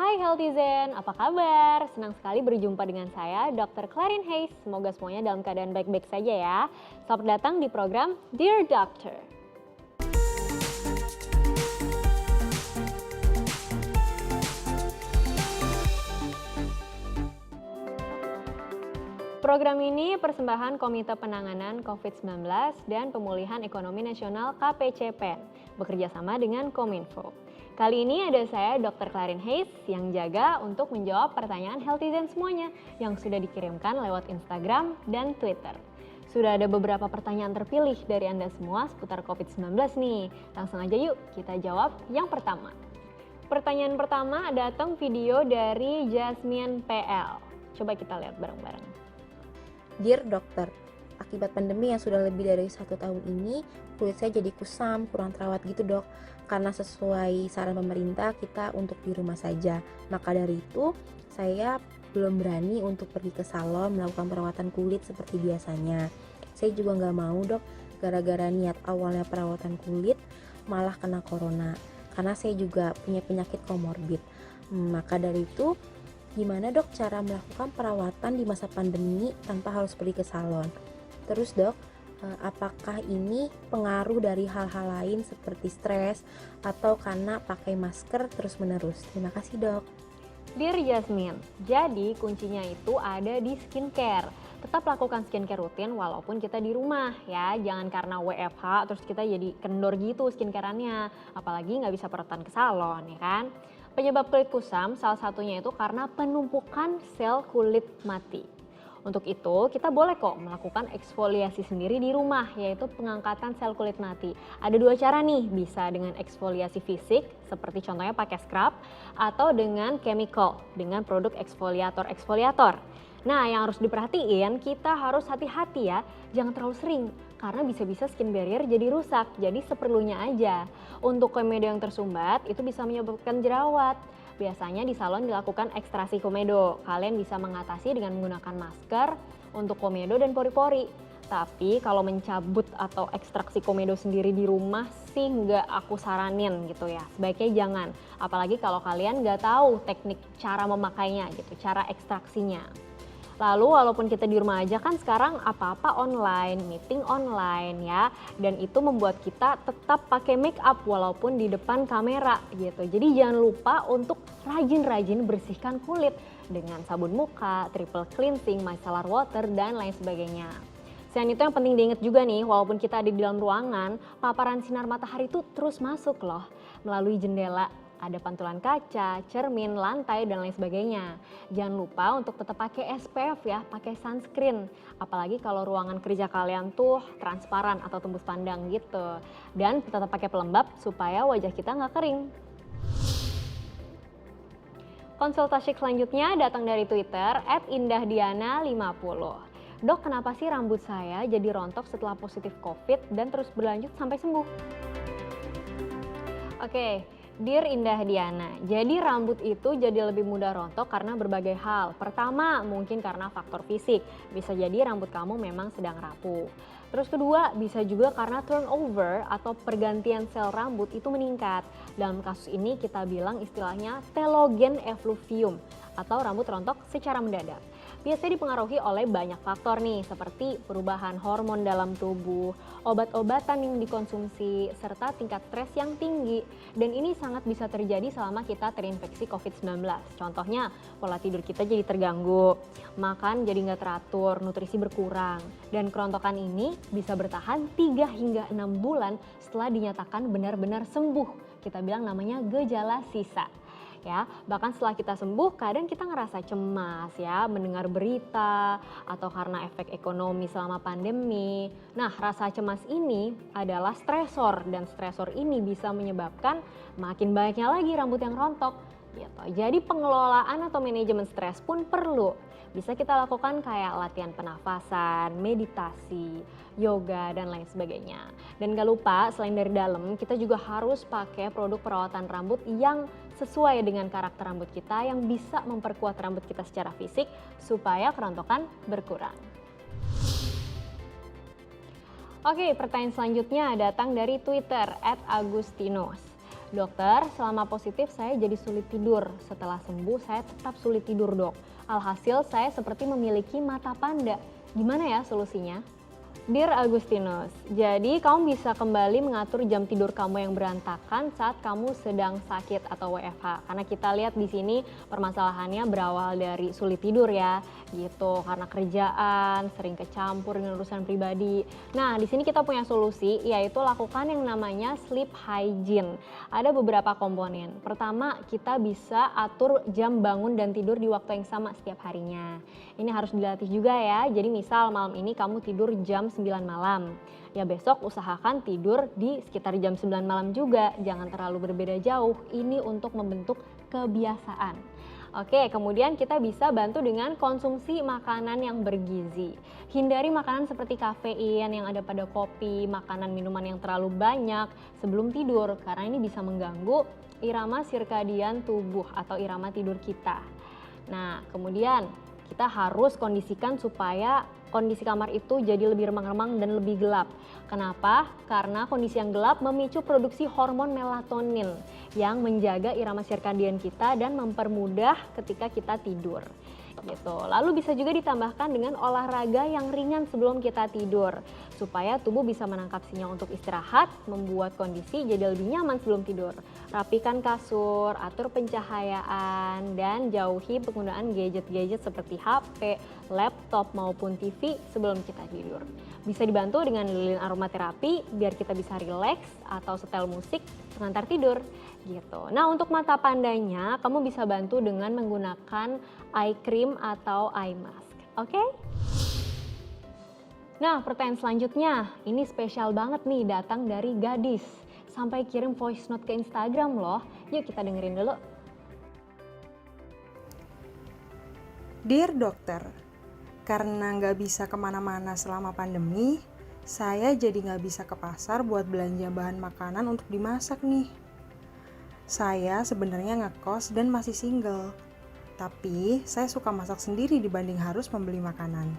Hai Healthizen, apa kabar? Senang sekali berjumpa dengan saya, Dr. Clarin Hayes. Semoga semuanya dalam keadaan baik-baik saja ya. Selamat datang di program Dear Doctor. Program ini persembahan Komite Penanganan COVID-19 dan Pemulihan Ekonomi Nasional KPCPEN, bekerjasama dengan Kominfo. Kali ini ada saya Dr. Clarin Hayes yang jaga untuk menjawab pertanyaan Healthizen semuanya yang sudah dikirimkan lewat Instagram dan Twitter. Sudah ada beberapa pertanyaan terpilih dari Anda semua seputar COVID-19 nih. Langsung aja yuk kita jawab yang pertama. Pertanyaan pertama datang video dari Jasmine PL. Coba kita lihat bareng-bareng. Dear Dokter, akibat pandemi yang sudah lebih dari 1 tahun ini, kulit saya jadi kusam, kurang terawat gitu dok. Karena sesuai saran pemerintah kita untuk di rumah saja. Maka dari itu, saya belum berani untuk pergi ke salon melakukan perawatan kulit seperti biasanya. Saya juga nggak mau dok, gara-gara niat awalnya perawatan kulit, malah kena corona. Karena saya juga punya penyakit komorbid. Maka dari itu, gimana dok cara melakukan perawatan di masa pandemi tanpa harus pergi ke salon? Terus dok, apakah ini pengaruh dari hal-hal lain seperti stres atau karena pakai masker terus-menerus? Terima kasih dok. Dear Jasmine, jadi kuncinya itu ada di skincare. Tetap lakukan skincare rutin walaupun kita di rumah ya. Jangan karena WFH terus kita jadi kendor gitu skincareannya. Apalagi nggak bisa perawatan ke salon ya kan. Penyebab kulit kusam salah satunya itu karena penumpukan sel kulit mati. Untuk itu kita boleh kok melakukan eksfoliasi sendiri di rumah, yaitu pengangkatan sel kulit mati. Ada 2 cara nih, bisa dengan eksfoliasi fisik seperti contohnya pakai scrub atau dengan chemical dengan produk eksfoliator. Nah, yang harus diperhatiin, kita harus hati-hati ya, jangan terlalu sering karena bisa-bisa skin barrier jadi rusak, jadi seperlunya aja. Untuk komedo yang tersumbat itu bisa menyebabkan jerawat. Biasanya di salon dilakukan ekstraksi komedo. Kalian bisa mengatasi dengan menggunakan masker untuk komedo dan pori-pori. Tapi kalau mencabut atau ekstraksi komedo sendiri di rumah sih nggak aku saranin gitu ya. Sebaiknya jangan, apalagi kalau kalian nggak tahu teknik cara memakainya gitu, cara ekstraksinya. Lalu walaupun kita di rumah aja kan sekarang apa-apa online, meeting online ya. Dan itu membuat kita tetap pakai make up walaupun di depan kamera gitu. Jadi jangan lupa untuk rajin-rajin bersihkan kulit dengan sabun muka, triple cleansing, micellar water dan lain sebagainya. Selain itu yang penting diingat juga nih, walaupun kita ada di dalam ruangan, paparan sinar matahari itu terus masuk loh melalui jendela. Ada pantulan kaca, cermin, lantai, dan lain sebagainya. Jangan lupa untuk tetap pakai SPF ya, pakai sunscreen. Apalagi kalau ruangan kerja kalian tuh transparan atau tembus pandang gitu. Dan tetap pakai pelembab supaya wajah kita nggak kering. Konsultasi selanjutnya datang dari Twitter @indahdiana50. Dok, kenapa sih rambut saya jadi rontok setelah positif COVID dan terus berlanjut sampai sembuh? Oke, Dear Indah Diana, jadi rambut itu jadi lebih mudah rontok karena berbagai hal. Pertama, mungkin karena faktor fisik. Bisa jadi rambut kamu memang sedang rapuh. Terus kedua, bisa juga karena turnover atau pergantian sel rambut itu meningkat. Dalam kasus ini kita bilang istilahnya telogen effluvium atau rambut rontok secara mendadak. Biasanya dipengaruhi oleh banyak faktor nih, seperti perubahan hormon dalam tubuh, obat-obatan yang dikonsumsi, serta tingkat stres yang tinggi. Dan ini sangat bisa terjadi selama kita terinfeksi COVID-19. Contohnya, pola tidur kita jadi terganggu, makan jadi nggak teratur, nutrisi berkurang. Dan kerontokan ini bisa bertahan 3 hingga 6 bulan setelah dinyatakan benar-benar sembuh. Kita bilang namanya gejala sisa. Ya, bahkan setelah kita sembuh kadang kita ngerasa cemas ya, mendengar berita atau karena efek ekonomi selama pandemi. Nah, rasa cemas ini adalah stresor dan stresor ini bisa menyebabkan makin banyaknya lagi rambut yang rontok gitu. Jadi pengelolaan atau manajemen stres pun perlu. Bisa kita lakukan kayak latihan pernafasan, meditasi, yoga, dan lain sebagainya. Dan gak lupa selain dari dalam, kita juga harus pakai produk perawatan rambut yang sesuai dengan karakter rambut kita yang bisa memperkuat rambut kita secara fisik supaya kerontokan berkurang. Oke, pertanyaan selanjutnya datang dari Twitter @agustinus. Dokter, selama positif saya jadi sulit tidur. Setelah sembuh saya tetap sulit tidur, Dok. Alhasil saya seperti memiliki mata panda. Gimana ya solusinya? Dear Agustinus, jadi kamu bisa kembali mengatur jam tidur kamu yang berantakan saat kamu sedang sakit atau WFH. Karena kita lihat di sini permasalahannya berawal dari sulit tidur ya, gitu. Karena kerjaan, sering kecampur dengan urusan pribadi. Nah, di sini kita punya solusi, yaitu lakukan yang namanya sleep hygiene. Ada beberapa komponen. Pertama, kita bisa atur jam bangun dan tidur di waktu yang sama setiap harinya. Ini harus dilatih juga ya. Jadi misal malam ini kamu tidur jam 9 malam. Ya besok usahakan tidur di sekitar jam 9 malam juga. Jangan terlalu berbeda jauh. Ini untuk membentuk kebiasaan. Oke, kemudian kita bisa bantu dengan konsumsi makanan yang bergizi. Hindari makanan seperti kafein yang ada pada kopi, makanan minuman yang terlalu banyak sebelum tidur. Karena ini bisa mengganggu irama sirkadian tubuh atau irama tidur kita. Nah, kemudian kita harus kondisikan supaya kondisi kamar itu jadi lebih remang-remang dan lebih gelap. Kenapa? Karena kondisi yang gelap memicu produksi hormon melatonin yang menjaga irama sirkadian kita dan mempermudah ketika kita tidur. Gitu. Lalu bisa juga ditambahkan dengan olahraga yang ringan sebelum kita tidur supaya tubuh bisa menangkap sinyal untuk istirahat, membuat kondisi jadi lebih nyaman sebelum tidur. Rapikan kasur, atur pencahayaan, dan jauhi penggunaan gadget-gadget seperti HP, laptop maupun TV sebelum kita tidur. Bisa dibantu dengan lilin aromaterapi biar kita bisa rileks atau setel musik pengantar tidur gitu. Nah, untuk mata pandanya kamu bisa bantu dengan menggunakan eye cream atau eye mask. Oke? Nah, pertanyaan selanjutnya, ini spesial banget nih datang dari gadis. Sampai kirim voice note ke Instagram loh. Yuk kita dengerin dulu. Dear dokter, karena nggak bisa kemana-mana selama pandemi, saya jadi nggak bisa ke pasar buat belanja bahan makanan untuk dimasak nih. Saya sebenarnya ngekos dan masih single, tapi saya suka masak sendiri dibanding harus membeli makanan.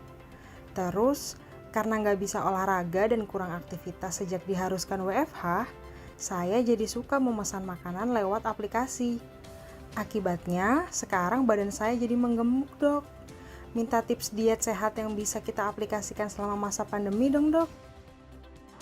Terus, karena nggak bisa olahraga dan kurang aktivitas sejak diharuskan WFH, saya jadi suka memesan makanan lewat aplikasi. Akibatnya, sekarang badan saya jadi menggemuk, Dok. Minta tips diet sehat yang bisa kita aplikasikan selama masa pandemi dong, Dok.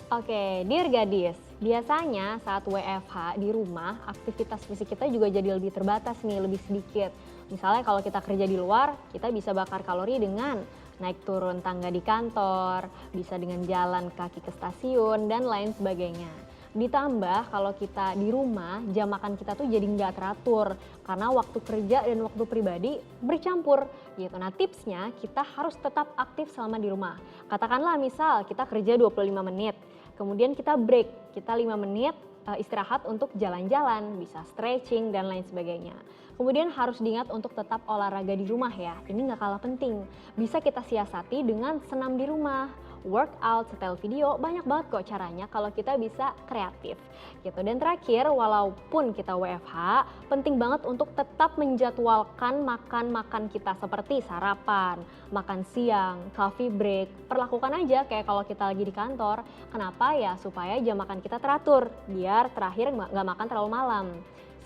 Oke, dear gadis, biasanya saat WFH di rumah, aktivitas fisik kita juga jadi lebih terbatas nih, lebih sedikit. Misalnya kalau kita kerja di luar, kita bisa bakar kalori dengan naik turun tangga di kantor, bisa dengan jalan kaki ke stasiun, dan lain sebagainya. Ditambah kalau kita di rumah, jam makan kita tuh jadi nggak teratur karena waktu kerja dan waktu pribadi bercampur gitu. Nah, tipsnya kita harus tetap aktif selama di rumah. Katakanlah misal kita kerja 25 menit, kemudian kita break, kita 5 menit istirahat untuk jalan-jalan, bisa stretching dan lain sebagainya. Kemudian harus diingat untuk tetap olahraga di rumah ya, ini nggak kalah penting. Bisa kita siasati dengan senam di rumah, workout, setel video, banyak banget kok caranya kalau kita bisa kreatif gitu. Dan terakhir, walaupun kita WFH, penting banget untuk tetap menjadwalkan makan-makan kita seperti sarapan, makan siang, coffee break. Perlakukan aja kayak kalau kita lagi di kantor. Kenapa ya? Supaya jam makan kita teratur, biar terakhir nggak makan terlalu malam.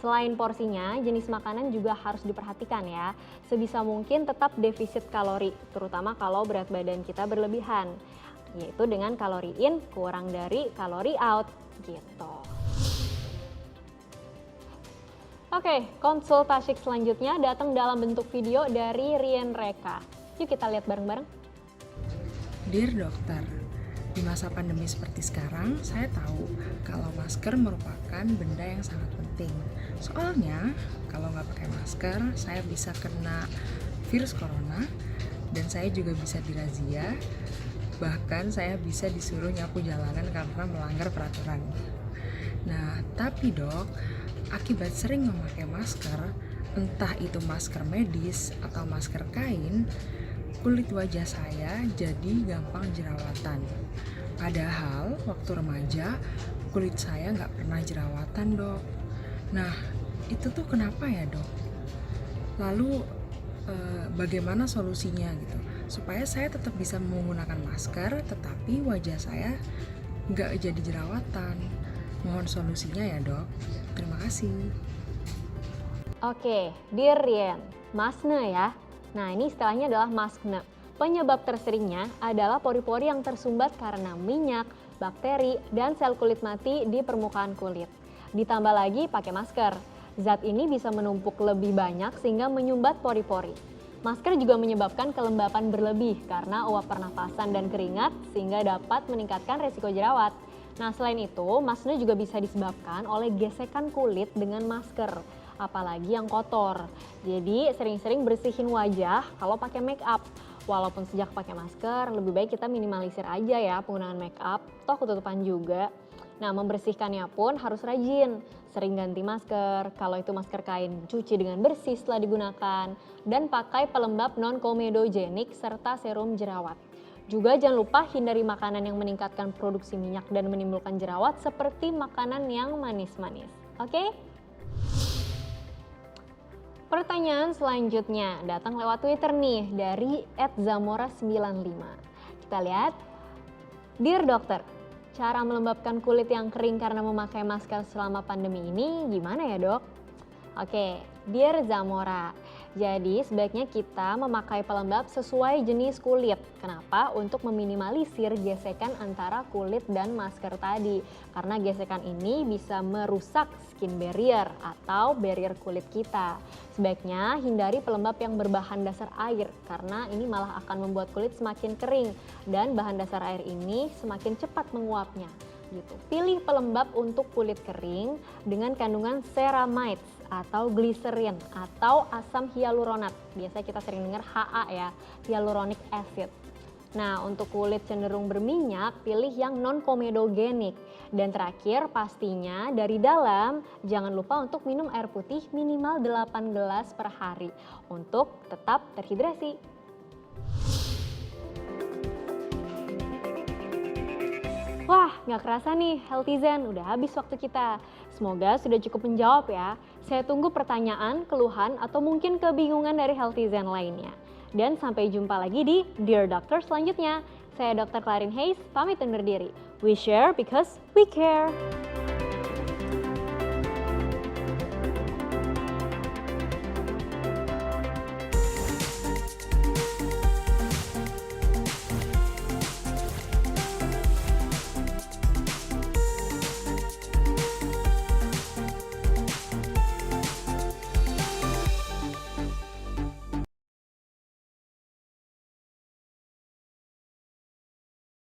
Selain porsinya, jenis makanan juga harus diperhatikan ya. Sebisa mungkin tetap defisit kalori, terutama kalau berat badan kita berlebihan. Yaitu dengan kalori in kurang dari kalori out gitu. Oke, konsultasi selanjutnya datang dalam bentuk video dari Rien Reka. Yuk kita lihat bareng-bareng. Dear dokter, di masa pandemi seperti sekarang, saya tahu kalau masker merupakan benda yang sangat penting. Soalnya, kalau nggak pakai masker, saya bisa kena virus corona dan saya juga bisa dirazia. Bahkan saya bisa disuruh nyapu jalanan karena melanggar peraturan. Nah, tapi dok, akibat sering memakai masker, entah itu masker medis atau masker kain, kulit wajah saya jadi gampang jerawatan. Padahal waktu remaja, kulit saya nggak pernah jerawatan, dok. Nah, itu tuh kenapa ya, dok? Lalu bagaimana solusinya gitu? Supaya saya tetap bisa menggunakan masker, tetapi wajah saya nggak jadi jerawatan. Mohon solusinya ya dok. Terima kasih. Oke, Dear Rien, maskne ya. Nah, ini istilahnya adalah maskne. Penyebab terseringnya adalah pori-pori yang tersumbat karena minyak, bakteri, dan sel kulit mati di permukaan kulit. Ditambah lagi pakai masker. Zat ini bisa menumpuk lebih banyak sehingga menyumbat pori-pori. Masker juga menyebabkan kelembapan berlebih karena uap pernafasan dan keringat sehingga dapat meningkatkan resiko jerawat. Nah, selain itu, maskne juga bisa disebabkan oleh gesekan kulit dengan masker, apalagi yang kotor. Jadi, sering-sering bersihin wajah kalau pakai make up. Walaupun sejak pakai masker, lebih baik kita minimalisir aja ya penggunaan make up, toh ketutupan juga. Nah, membersihkannya pun harus rajin. Sering ganti masker, kalau itu masker kain cuci dengan bersih setelah digunakan, dan pakai pelembab non-komedogenik serta serum jerawat. Juga jangan lupa hindari makanan yang meningkatkan produksi minyak dan menimbulkan jerawat seperti makanan yang manis-manis. Oke? Pertanyaan selanjutnya datang lewat Twitter nih dari @zamora95. Kita lihat. Dear dokter, cara melembabkan kulit yang kering karena memakai masker selama pandemi ini gimana ya dok? Oke, Dear Zamora, jadi sebaiknya kita memakai pelembab sesuai jenis kulit. Kenapa? Untuk meminimalisir gesekan antara kulit dan masker tadi. Karena gesekan ini bisa merusak skin barrier atau barrier kulit kita. Sebaiknya hindari pelembab yang berbahan dasar air karena ini malah akan membuat kulit semakin kering dan bahan dasar air ini semakin cepat menguapnya. Gitu. Pilih pelembab untuk kulit kering dengan kandungan ceramides atau glycerin atau asam hyaluronat. Biasa kita sering dengar HA ya, hyaluronic acid. Nah, untuk kulit cenderung berminyak, pilih yang non-komedogenik. Dan terakhir, pastinya dari dalam jangan lupa untuk minum air putih minimal 8 gelas per hari untuk tetap terhidrasi. Wah, nggak kerasa nih, Healthyzen, udah habis waktu kita. Semoga sudah cukup menjawab ya. Saya tunggu pertanyaan, keluhan, atau mungkin kebingungan dari Healthyzen lainnya. Dan sampai jumpa lagi di Dear Doctor selanjutnya. Saya Dr. Clarin Hayes, pamit undur diri. We share because we care.